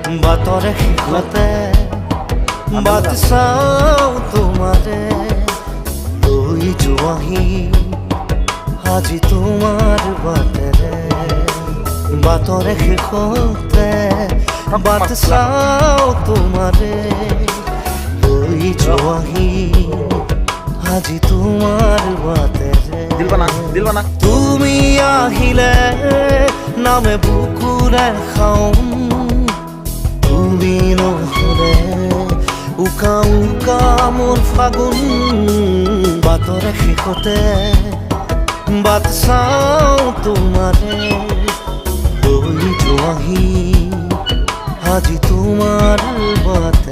বাতৰে শেষতে but চাওঁ তোমাৰে লৈ যোৱাহি আজি তোমাৰ বাটেৰে বাতৰে শেষতে বাট চাওঁ তোমাৰে লৈ যোৱাহি আজি তোমাৰ বাটেৰে তুমি আহিলে নামে বুকুৰে খাওঁ তুমি নহ'লে উকা উকা মোৰ ফাগুন বাতৰে শেষতে বাট চাওঁ তোমাৰে লৈ যোৱাহি আজি তোমাৰ বাট